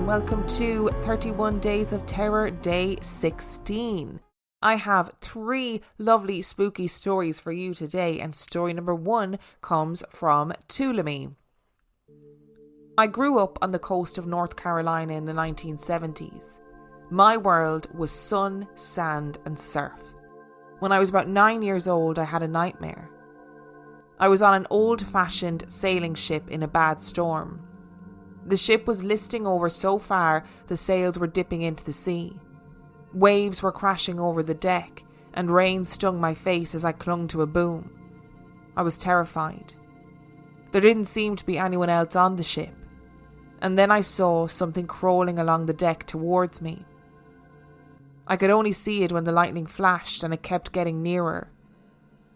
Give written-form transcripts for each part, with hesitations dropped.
and welcome to 31 Days of Terror Day 16. I have 3 lovely spooky stories for you today, and story number 1 comes from Tuolumne. I grew up on the coast of North Carolina in the 1970s. My world was sun, sand and surf. When I was about 9 years old, I had a nightmare. I was on an old-fashioned sailing ship in a bad storm. The ship was listing over so far the sails were dipping into the sea. Waves were crashing over the deck, and rain stung my face as I clung to a boom. I was terrified. There didn't seem to be anyone else on the ship, and then I saw something crawling along the deck towards me. I could only see it when the lightning flashed, and it kept getting nearer.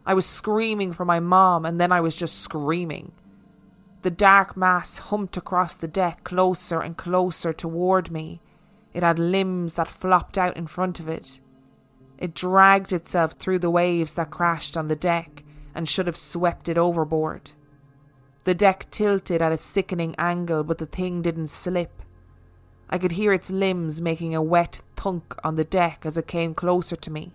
I was screaming for my mom, and then I was just screaming. The dark mass humped across the deck, closer and closer toward me. It had limbs that flopped out in front of it. It dragged itself through the waves that crashed on the deck and should have swept it overboard. The deck tilted at a sickening angle, but the thing didn't slip. I could hear its limbs making a wet thunk on the deck as it came closer to me.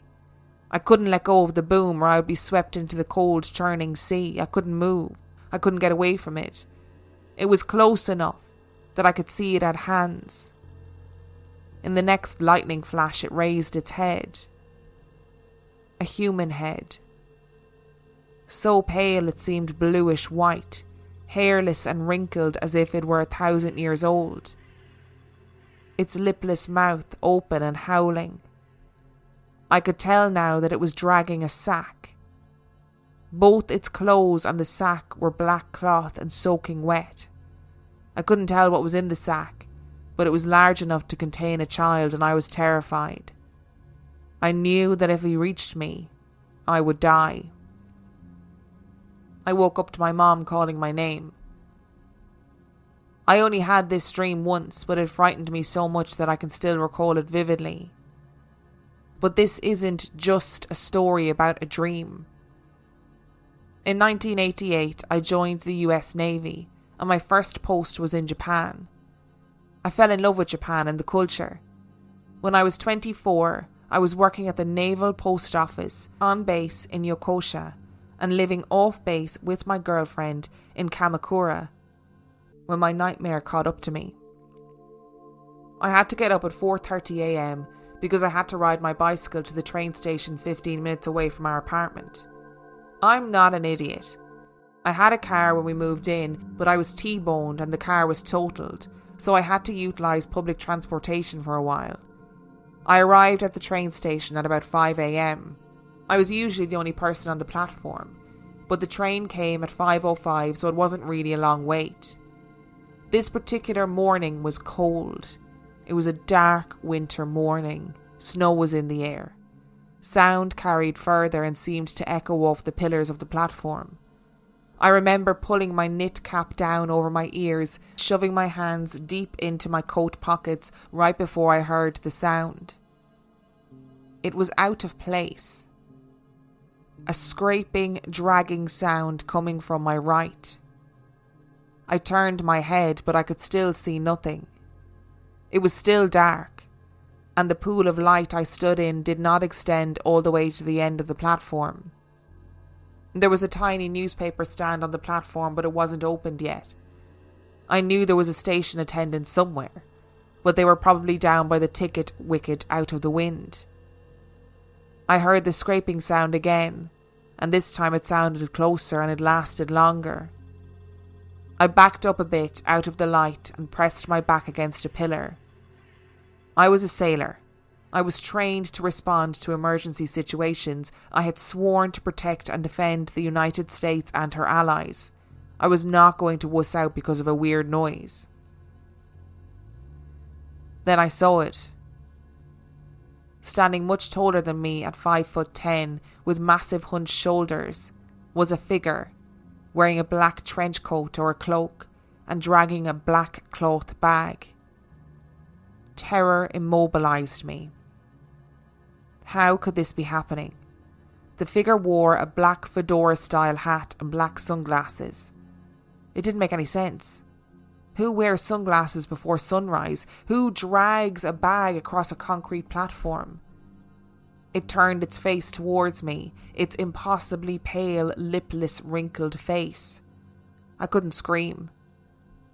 I couldn't let go of the boom or I would be swept into the cold, churning sea. I couldn't move. I couldn't get away from it. It was close enough that I could see it had hands. In the next lightning flash, it raised its head. A human head. So pale it seemed bluish white, hairless and wrinkled as if it were 1,000 years old. Its lipless mouth open and howling. I could tell now that it was dragging a sack. Both its clothes and the sack were black cloth and soaking wet. I couldn't tell what was in the sack, but it was large enough to contain a child, and I was terrified. I knew that if he reached me, I would die. I woke up to my mom calling my name. I only had this dream once, but it frightened me so much that I can still recall it vividly. But this isn't just a story about a dream. In 1988, I joined the US Navy, and my first post was in Japan. I fell in love with Japan and the culture. When I was 24, I was working at the Naval Post Office on base in Yokosuka and living off base with my girlfriend in Kamakura when my nightmare caught up to me. I had to get up at 4:30 a.m. because I had to ride my bicycle to the train station 15 minutes away from our apartment. I'm not an idiot. I had a car when we moved in, but I was T-boned and the car was totaled, so I had to utilise public transportation for a while. I arrived at the train station at about 5 a.m. I was usually the only person on the platform, but the train came at 5:05, so it wasn't really a long wait. This particular morning was cold. It was a dark winter morning. Snow was in the air. Sound carried further and seemed to echo off the pillars of the platform. I remember pulling my knit cap down over my ears, shoving my hands deep into my coat pockets right before I heard the sound. It was out of place. A scraping, dragging sound coming from my right. I turned my head, but I could still see nothing. It was still dark, and the pool of light I stood in did not extend all the way to the end of the platform. There was a tiny newspaper stand on the platform, but it wasn't opened yet. I knew there was a station attendant somewhere, but they were probably down by the ticket wicket out of the wind. I heard the scraping sound again, and this time it sounded closer and it lasted longer. I backed up a bit out of the light and pressed my back against a pillar. I was a sailor. I was trained to respond to emergency situations. I had sworn to protect and defend the United States and her allies. I was not going to wuss out because of a weird noise. Then I saw it. Standing much taller than me at 5'10", with massive hunched shoulders, was a figure, wearing a black trench coat or a cloak, and dragging a black cloth bag. Terror immobilized me. How could this be happening? The figure wore a black fedora-style hat and black sunglasses. It didn't make any sense. Who wears sunglasses before sunrise? Who drags a bag across a concrete platform? It turned its face towards me, its impossibly pale, lipless, wrinkled face. I couldn't scream.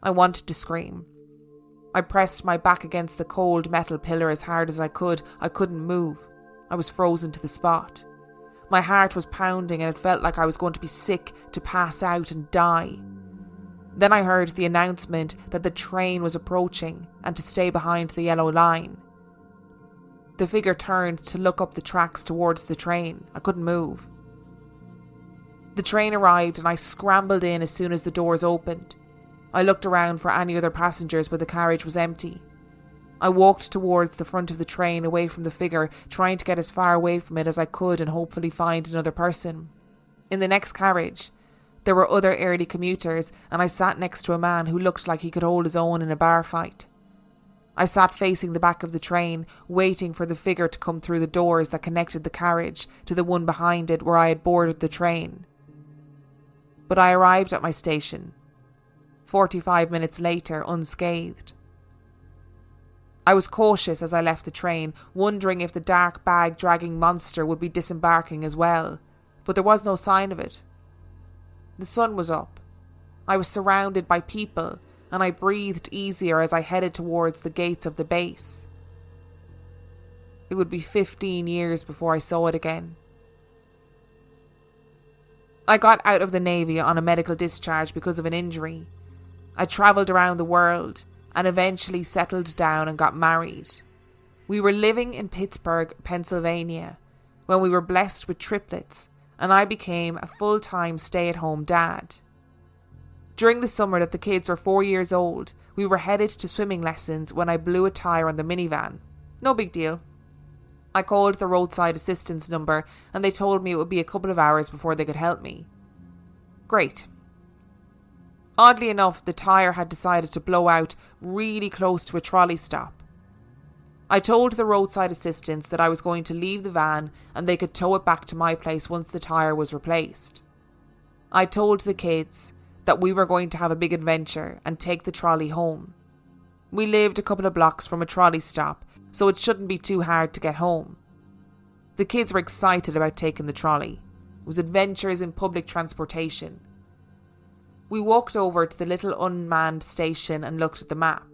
I wanted to scream. I pressed my back against the cold metal pillar as hard as I could. I couldn't move. I was frozen to the spot. My heart was pounding and it felt like I was going to be sick, to pass out and die. Then I heard the announcement that the train was approaching and to stay behind the yellow line. The figure turned to look up the tracks towards the train. I couldn't move. The train arrived and I scrambled in as soon as the doors opened. I looked around for any other passengers, but the carriage was empty. I walked towards the front of the train, away from the figure, trying to get as far away from it as I could and hopefully find another person. In the next carriage, there were other early commuters, and I sat next to a man who looked like he could hold his own in a bar fight. I sat facing the back of the train, waiting for the figure to come through the doors that connected the carriage to the one behind it where I had boarded the train. But I arrived at my station, 45 minutes later, unscathed. I was cautious as I left the train, wondering if the dark bag-dragging monster would be disembarking as well, but there was no sign of it. The sun was up. I was surrounded by people, and I breathed easier as I headed towards the gates of the base. It would be 15 years before I saw it again. I got out of the Navy on a medical discharge because of an injury. I travelled around the world and eventually settled down and got married. We were living in Pittsburgh, Pennsylvania, when we were blessed with triplets, and I became a full-time stay-at-home dad. During the summer that the kids were 4 years old, we were headed to swimming lessons when I blew a tyre on the minivan. No big deal. I called the roadside assistance number and they told me it would be a couple of hours before they could help me. Great. Oddly enough, the tyre had decided to blow out really close to a trolley stop. I told the roadside assistants that I was going to leave the van and they could tow it back to my place once the tyre was replaced. I told the kids that we were going to have a big adventure and take the trolley home. We lived a couple of blocks from a trolley stop, so it shouldn't be too hard to get home. The kids were excited about taking the trolley. It was adventures in public transportation. We walked over to the little unmanned station and looked at the map.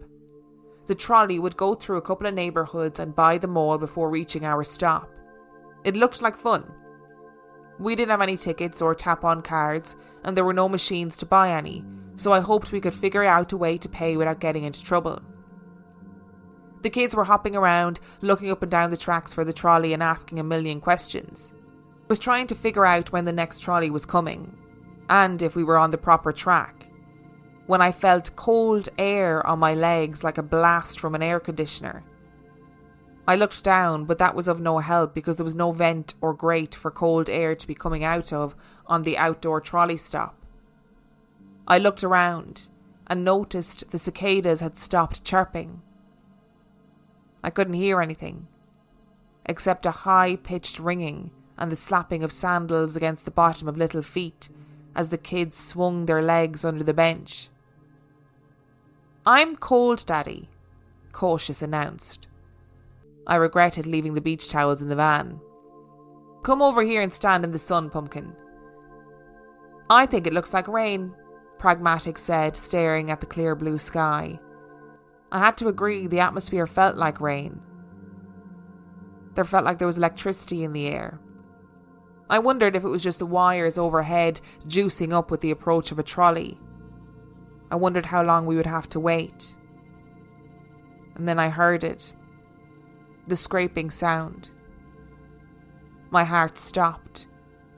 The trolley would go through a couple of neighbourhoods and by the mall before reaching our stop. It looked like fun. We didn't have any tickets or tap-on cards, and there were no machines to buy any, so I hoped we could figure out a way to pay without getting into trouble. The kids were hopping around, looking up and down the tracks for the trolley and asking a million questions. I was trying to figure out when the next trolley was coming, and if we were on the proper track, when I felt cold air on my legs like a blast from an air conditioner. I looked down, but that was of no help because there was no vent or grate for cold air to be coming out of on the outdoor trolley stop. I looked around and noticed the cicadas had stopped chirping. I couldn't hear anything, except a high-pitched ringing and the slapping of sandals against the bottom of little feet as the kids swung their legs under the bench. "I'm cold, Daddy," Cautious announced. I regretted leaving the beach towels in the van. "Come over here and stand in the sun, Pumpkin." "I think it looks like rain," Pragmatic said, staring at the clear blue sky. I had to agree, the atmosphere felt like rain. There felt like there was electricity in the air. I wondered if it was just the wires overhead juicing up with the approach of a trolley. I wondered how long we would have to wait. And then I heard it. The scraping sound. My heart stopped.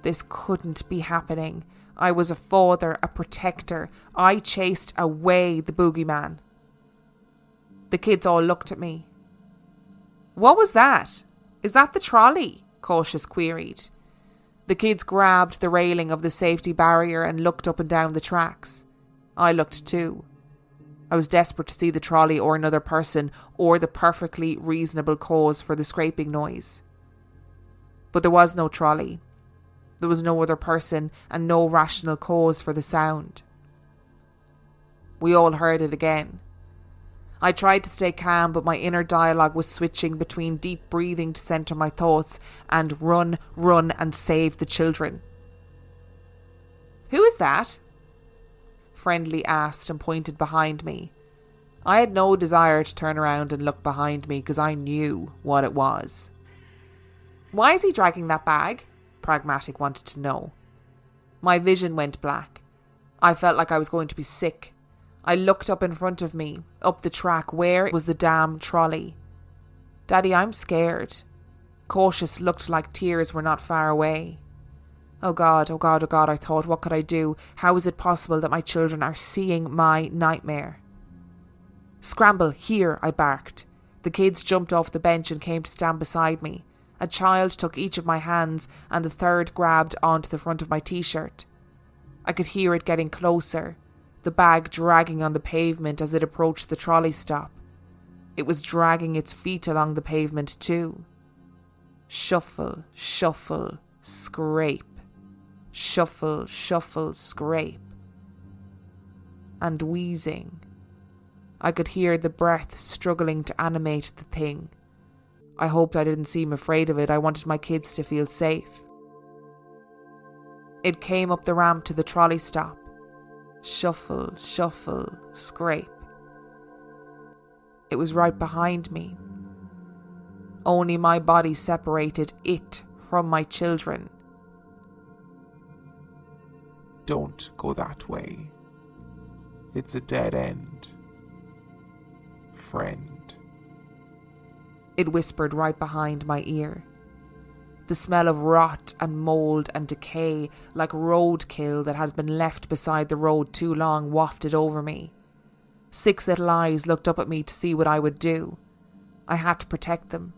This couldn't be happening. I was a father, a protector. I chased away the boogeyman. The kids all looked at me. "What was that? Is that the trolley?" Cautious queried. The kids grabbed the railing of the safety barrier and looked up and down the tracks. I looked too. I was desperate to see the trolley or another person or the perfectly reasonable cause for the scraping noise. But there was no trolley. There was no other person and no rational cause for the sound. We all heard it again. I tried to stay calm, but my inner dialogue was switching between deep breathing to centre my thoughts and run, and save the children. "Who is that?" Friendly asked and pointed behind me. I had no desire to turn around and look behind me because I knew what it was. "Why is he dragging that bag?" Pragmatic wanted to know. My vision went black. I felt like I was going to be sick. I looked up in front of me, up the track. Where was the damn trolley? "Daddy, I'm scared." Cautious looked like tears were not far away. Oh God, I thought, what could I do? How is it possible that my children are seeing my nightmare? "Scramble, here," I barked. The kids jumped off the bench and came to stand beside me. A child took each of my hands and the third grabbed onto the front of my t-shirt. I could hear it getting closer, the bag dragging on the pavement as it approached the trolley stop. It was dragging its feet along the pavement too. Shuffle, shuffle, scrape. Shuffle, shuffle, scrape. And wheezing. I could hear the breath struggling to animate the thing. I hoped I didn't seem afraid of it. I wanted my kids to feel safe. It came up the ramp to the trolley stop. Shuffle, shuffle, scrape. It was right behind me. Only my body separated it from my children. "Don't go that way. It's a dead end. Friend," it whispered right behind my ear. The smell of rot and mould and decay, like roadkill that had been left beside the road too long, wafted over me. 6 little eyes looked up at me to see what I would do. I had to protect them.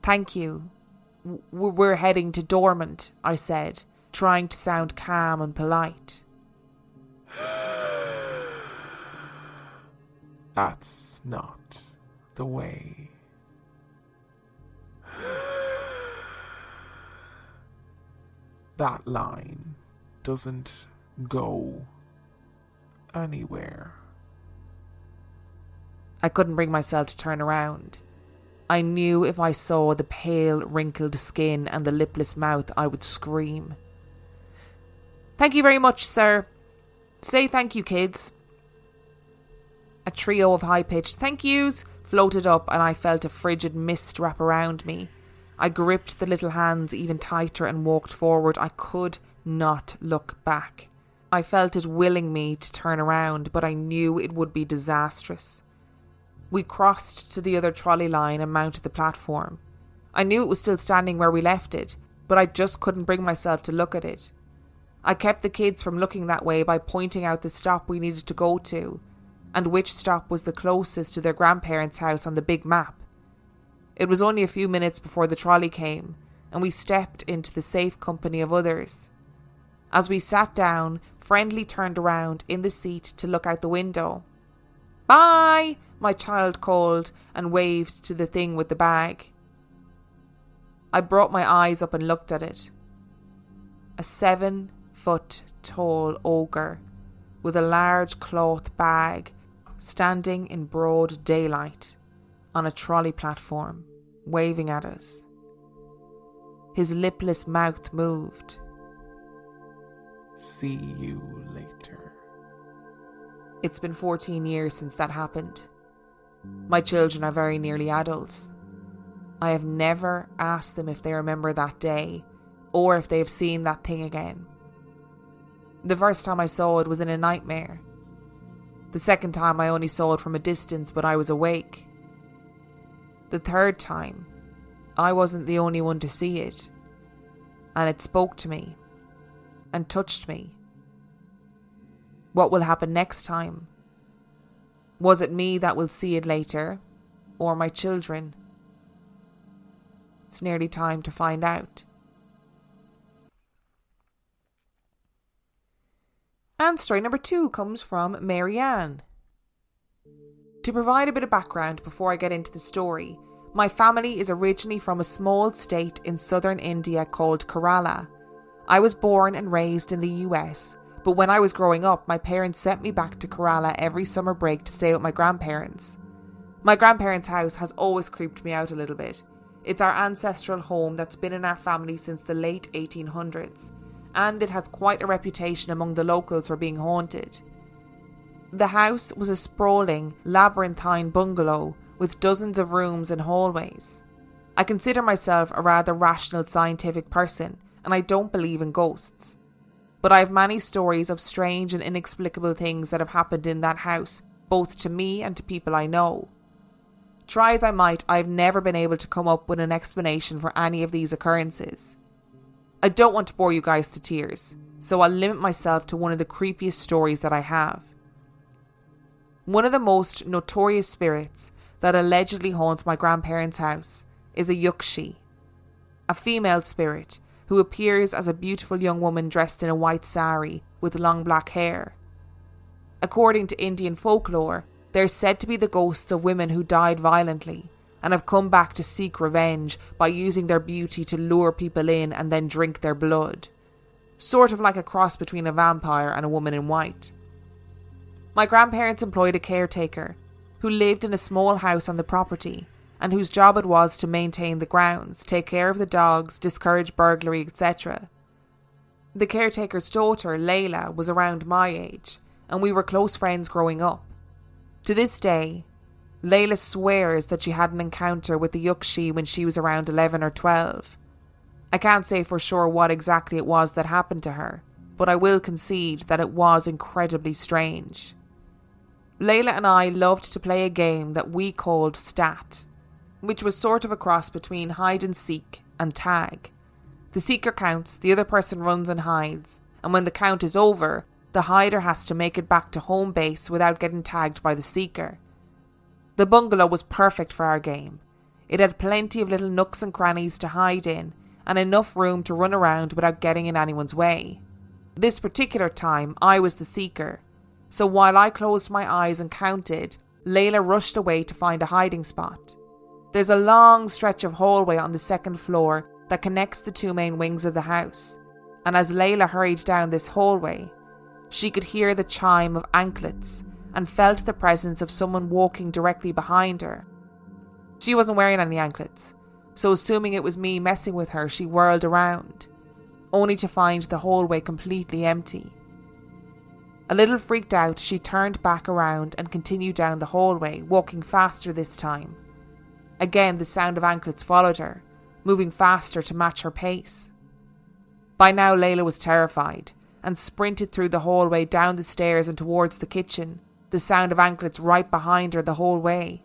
"Thank you. We're heading to Dormant," I said, trying to sound calm and polite. "That's not the way." "That line doesn't go anywhere." I couldn't bring myself to turn around. I knew if I saw the pale, wrinkled skin and the lipless mouth, I would scream. "Thank you very much, sir. Say thank you, kids." A trio of high-pitched thank yous floated up and I felt a frigid mist wrap around me. I gripped the little hands even tighter and walked forward. I could not look back. I felt it willing me to turn around, but I knew it would be disastrous. We crossed to the other trolley line and mounted the platform. I knew it was still standing where we left it, but I just couldn't bring myself to look at it. I kept the kids from looking that way by pointing out the stop we needed to go to, and which stop was the closest to their grandparents' house on the big map. It was only a few minutes before the trolley came, and we stepped into the safe company of others. As we sat down, Friendly turned around in the seat to look out the window. "Bye!" my child called and waved to the thing with the bag. I brought my eyes up and looked at it. A 7-foot-tall ogre with a large cloth bag standing in broad daylight on a trolley platform, waving at us. His lipless mouth moved. "See you later." It's been 14 years since that happened. My children are very nearly adults. I have never asked them if they remember that day or if they have seen that thing again. The first time I saw it was in a nightmare. The second time I only saw it from a distance, but I was awake. The third time, I wasn't the only one to see it, and it spoke to me and touched me. What will happen next time? Was it me that will see it later, or my children? It's nearly time to find out. And story number 2 comes from Marianne. To provide a bit of background before I get into the story, my family is originally from a small state in southern India called Kerala. I was born and raised in the US, but when I was growing up, my parents sent me back to Kerala every summer break to stay with my grandparents. My grandparents' house has always creeped me out a little bit. It's our ancestral home that's been in our family since the late 1800s, and it has quite a reputation among the locals for being haunted. The house was a sprawling, labyrinthine bungalow with dozens of rooms and hallways. I consider myself a rather rational scientific person, and I don't believe in ghosts. But I have many stories of strange and inexplicable things that have happened in that house, both to me and to people I know. Try as I might, I have never been able to come up with an explanation for any of these occurrences. I don't want to bore you guys to tears, so I'll limit myself to one of the creepiest stories that I have. One of the most notorious spirits that allegedly haunts my grandparents' house is a Yakshi, a female spirit who appears as a beautiful young woman dressed in a white sari with long black hair. According to Indian folklore, they're said to be the ghosts of women who died violently and have come back to seek revenge by using their beauty to lure people in and then drink their blood. Sort of like a cross between a vampire and a woman in white. My grandparents employed a caretaker who lived in a small house on the property and whose job it was to maintain the grounds, take care of the dogs, discourage burglary, etc. The caretaker's daughter, Layla, was around my age, and we were close friends growing up. To this day, Layla swears that she had an encounter with the Yakshi when she was around 11 or 12. I can't say for sure what exactly it was that happened to her, but I will concede that it was incredibly strange. Layla and I loved to play a game that we called Stat, which was sort of a cross between hide and seek and tag. The seeker counts, the other person runs and hides, and when the count is over, the hider has to make it back to home base without getting tagged by the seeker. The bungalow was perfect for our game. It had plenty of little nooks and crannies to hide in, and enough room to run around without getting in anyone's way. This particular time, I was the seeker, so while I closed my eyes and counted, Layla rushed away to find a hiding spot. There's a long stretch of hallway on the second floor that connects the two main wings of the house, and as Layla hurried down this hallway, she could hear the chime of anklets and felt the presence of someone walking directly behind her. She wasn't wearing any anklets, so assuming it was me messing with her, she whirled around, only to find the hallway completely empty. A little freaked out, she turned back around and continued down the hallway, walking faster this time. Again, the sound of anklets followed her, moving faster to match her pace. By now, Layla was terrified and sprinted through the hallway, down the stairs and towards the kitchen, the sound of anklets right behind her the whole way.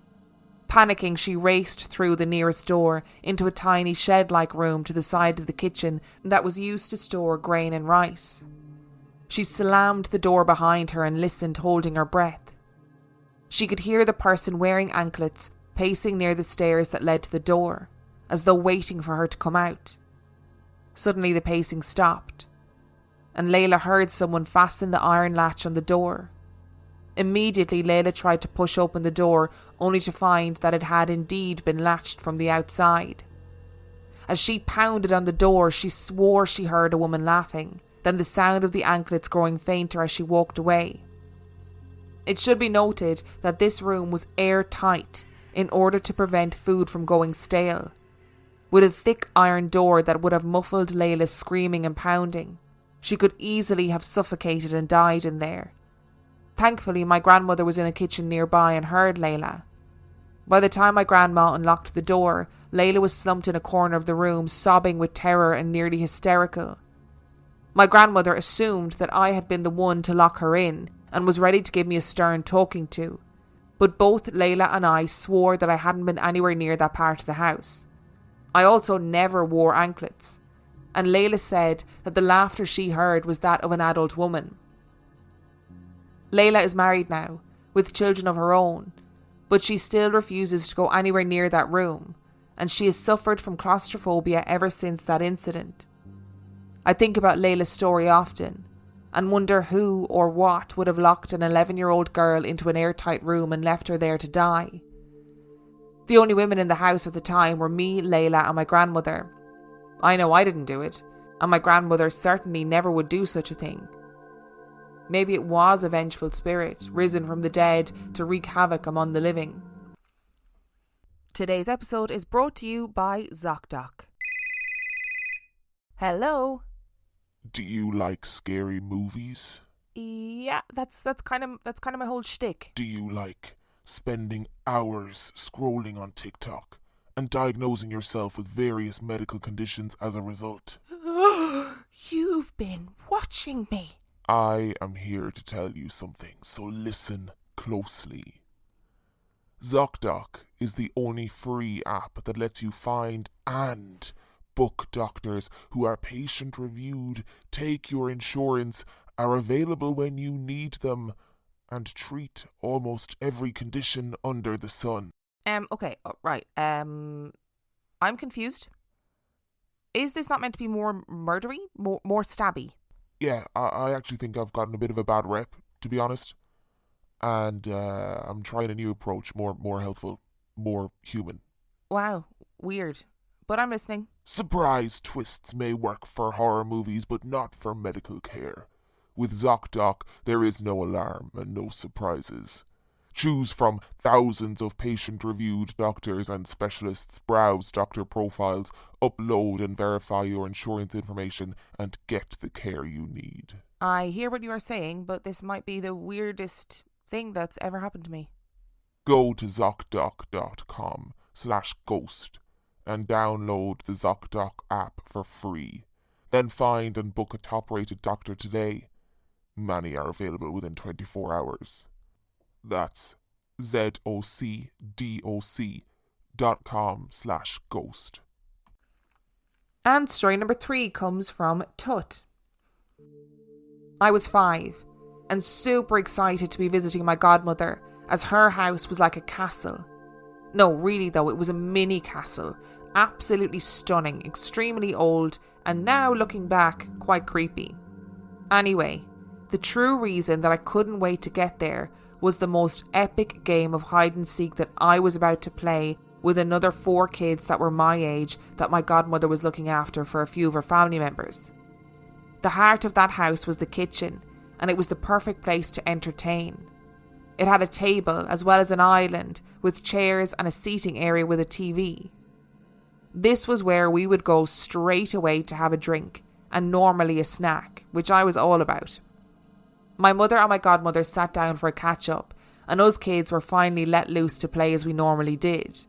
Panicking, she raced through the nearest door into a tiny shed-like room to the side of the kitchen that was used to store grain and rice. She slammed the door behind her and listened, holding her breath. She could hear the person wearing anklets pacing near the stairs that led to the door, as though waiting for her to come out. Suddenly the pacing stopped, and Layla heard someone fasten the iron latch on the door. Immediately Layla tried to push open the door, only to find that it had indeed been latched from the outside. As she pounded on the door, she swore she heard a woman laughing, then the sound of the anklets growing fainter as she walked away. It should be noted that this room was airtight in order to prevent food from going stale, with a thick iron door that would have muffled Layla's screaming and pounding. She could easily have suffocated and died in there. Thankfully, my grandmother was in the kitchen nearby and heard Layla. By the time my grandma unlocked the door, Layla was slumped in a corner of the room, sobbing with terror and nearly hysterical. My grandmother assumed that I had been the one to lock her in and was ready to give me a stern talking to, but both Layla and I swore that I hadn't been anywhere near that part of the house. I also never wore anklets, and Layla said that the laughter she heard was that of an adult woman. Layla is married now, with children of her own, but she still refuses to go anywhere near that room, and she has suffered from claustrophobia ever since that incident. I think about Layla's story often, and wonder who or what would have locked an 11-year-old girl into an airtight room and left her there to die. The only women in the house at the time were me, Layla and my grandmother. I know I didn't do it, and my grandmother certainly never would do such a thing. Maybe it was a vengeful spirit, risen from the dead to wreak havoc among the living. Today's episode is brought to you by ZocDoc. Hello. Do you like scary movies? Yeah, that's kind of my whole shtick. Do you like spending hours scrolling on TikTok and diagnosing yourself with various medical conditions as a result? You've been watching me. I am here to tell you something, so listen closely. ZocDoc is the only free app that lets you find and book doctors who are patient-reviewed, take your insurance, are available when you need them, and treat almost every condition under the sun. Okay, right. I'm confused. Is this not meant to be more murdery? More stabby? Yeah, I actually think I've gotten a bit of a bad rep, to be honest. And I'm trying a new approach, more helpful, more human. Wow, weird. But I'm listening. Surprise twists may work for horror movies, but not for medical care. With ZocDoc, there is no alarm and no surprises. Choose from thousands of patient-reviewed doctors and specialists, browse doctor profiles, upload and verify your insurance information, and get the care you need. I hear what you are saying, but this might be the weirdest thing that's ever happened to me. Go to ZocDoc.com/ghost and download the ZocDoc app for free. Then find and book a top-rated doctor today. Many are available within 24 hours. That's ZocDoc.com/ghost. And story number 3 comes from Tut. I was 5 and super excited to be visiting my godmother, as her house was like a castle. No, really though, it was a mini castle. Absolutely stunning, extremely old, and now looking back, quite creepy. Anyway, the true reason that I couldn't wait to get there was the most epic game of hide and seek that I was about to play with another 4 kids that were my age that my godmother was looking after for a few of her family members. The heart of that house was the kitchen, and it was the perfect place to entertain. It had a table as well as an island with chairs and a seating area with a TV. This was where we would go straight away to have a drink and normally a snack, which I was all about. My mother and my godmother sat down for a catch-up, and us kids were finally let loose to play as we normally did.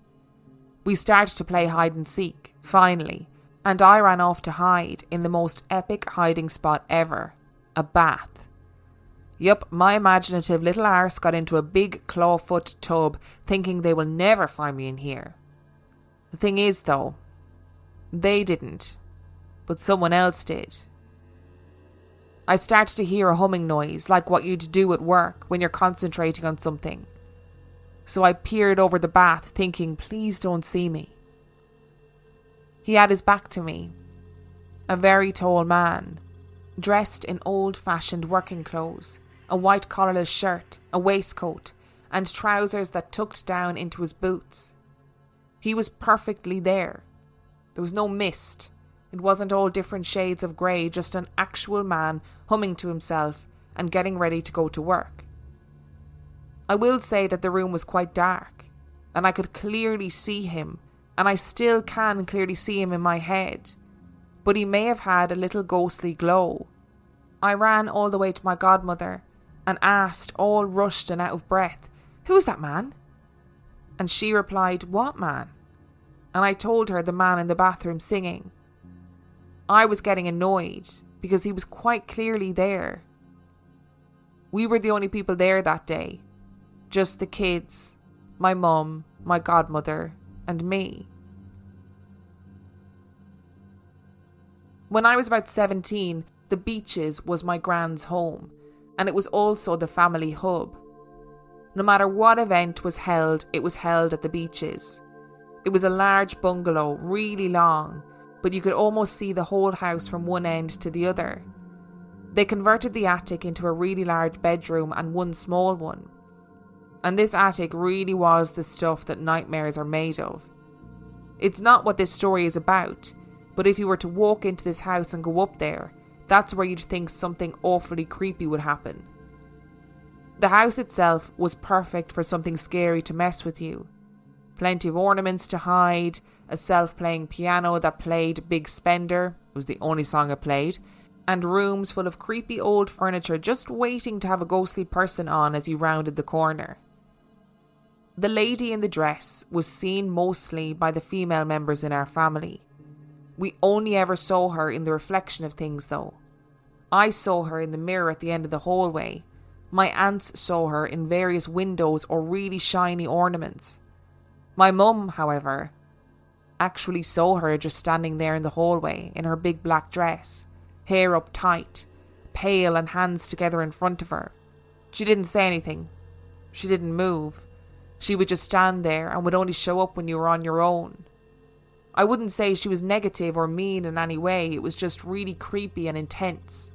We started to play hide and seek, finally, and I ran off to hide in the most epic hiding spot ever, a bath. Yup, my imaginative little arse got into a big clawfoot tub thinking they will never find me in here. The thing is though, they didn't, but someone else did. I started to hear a humming noise, like what you'd do at work when you're concentrating on something. So I peered over the bath thinking, please don't see me. He had his back to me. A very tall man, dressed in old-fashioned working clothes, a white collarless shirt, a waistcoat, and trousers that tucked down into his boots. He was perfectly there. There was no mist. It wasn't all different shades of grey, just an actual man humming to himself and getting ready to go to work. I will say that the room was quite dark, and I could clearly see him, and I still can clearly see him in my head, but he may have had a little ghostly glow. I ran all the way to my godmother and asked, all rushed and out of breath, "Who's that man?" And she replied, "What man?" And I told her the man in the bathroom singing. I was getting annoyed because he was quite clearly there. We were the only people there that day. Just the kids, my mum, my godmother, and me. When I was about 17, the Beaches was my grand's home, and it was also the family hub. No matter what event was held, it was held at the Beaches. It was a large bungalow, really long, but you could almost see the whole house from one end to the other. They converted the attic into a really large bedroom and one small one. And this attic really was the stuff that nightmares are made of. It's not what this story is about, but if you were to walk into this house and go up there, that's where you'd think something awfully creepy would happen. The house itself was perfect for something scary to mess with you. Plenty of ornaments to hide, a self-playing piano that played Big Spender, it was the only song it played, and rooms full of creepy old furniture just waiting to have a ghostly person on as you rounded the corner. The lady in the dress was seen mostly by the female members in our family. We only ever saw her in the reflection of things though. I saw her in the mirror at the end of the hallway. My aunts saw her in various windows or really shiny ornaments. My mum, however, actually saw her just standing there in the hallway in her big black dress, hair up tight, pale and hands together in front of her. She didn't say anything. She didn't move. She would just stand there and would only show up when you were on your own. I wouldn't say she was negative or mean in any way. It was just really creepy and intense.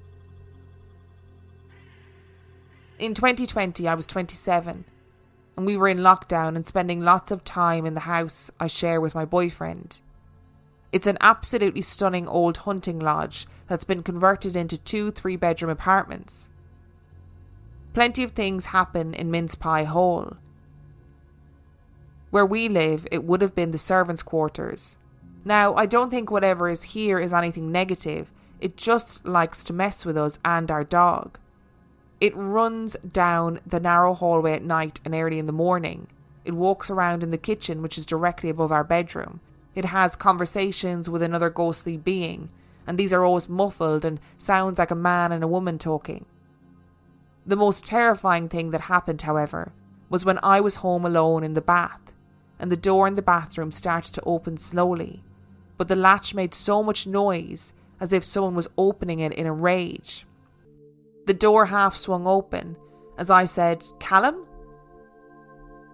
In 2020, I was 27, and we were in lockdown and spending lots of time in the house I share with my boyfriend. It's an absolutely stunning old hunting lodge that's been converted into 2 3-bedroom apartments. Plenty of things happen in Mince Pie Hall. Where we live, it would have been the servants' quarters. Now, I don't think whatever is here is anything negative. It just likes to mess with us and our dog. It runs down the narrow hallway at night and early in the morning. It walks around in the kitchen, which is directly above our bedroom. It has conversations with another ghostly being, and these are always muffled and sounds like a man and a woman talking. The most terrifying thing that happened, however, was when I was home alone in the bath, and the door in the bathroom started to open slowly, but the latch made so much noise as if someone was opening it in a rage. The door half swung open as I said, "Callum?"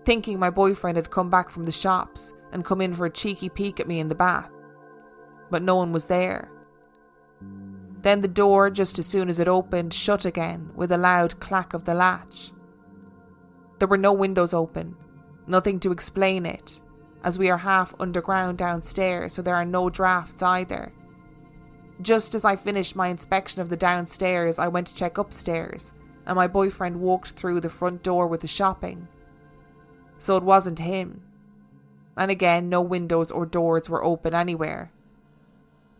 thinking my boyfriend had come back from the shops and come in for a cheeky peek at me in the bath. But no one was there. Then the door, just as soon as it opened, shut again with a loud clack of the latch. There were no windows open, nothing to explain it, as we are half underground downstairs, so there are no drafts either. Just as I finished my inspection of the downstairs, I went to check upstairs, and my boyfriend walked through the front door with the shopping. So it wasn't him. And again, no windows or doors were open anywhere.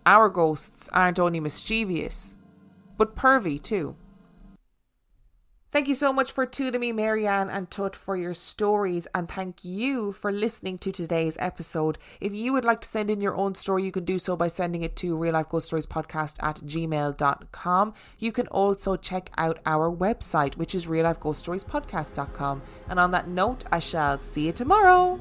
Our ghosts aren't only mischievous, but pervy too. Thank you so much for tuning me, Marianne and Tut, for your stories, and thank you for listening to today's episode. If you would like to send in your own story, you can do so by sending it to reallifeghoststoriespodcast@gmail.com. You can also check out our website, which is reallifeghoststoriespodcast.com. And on that note, I shall see you tomorrow.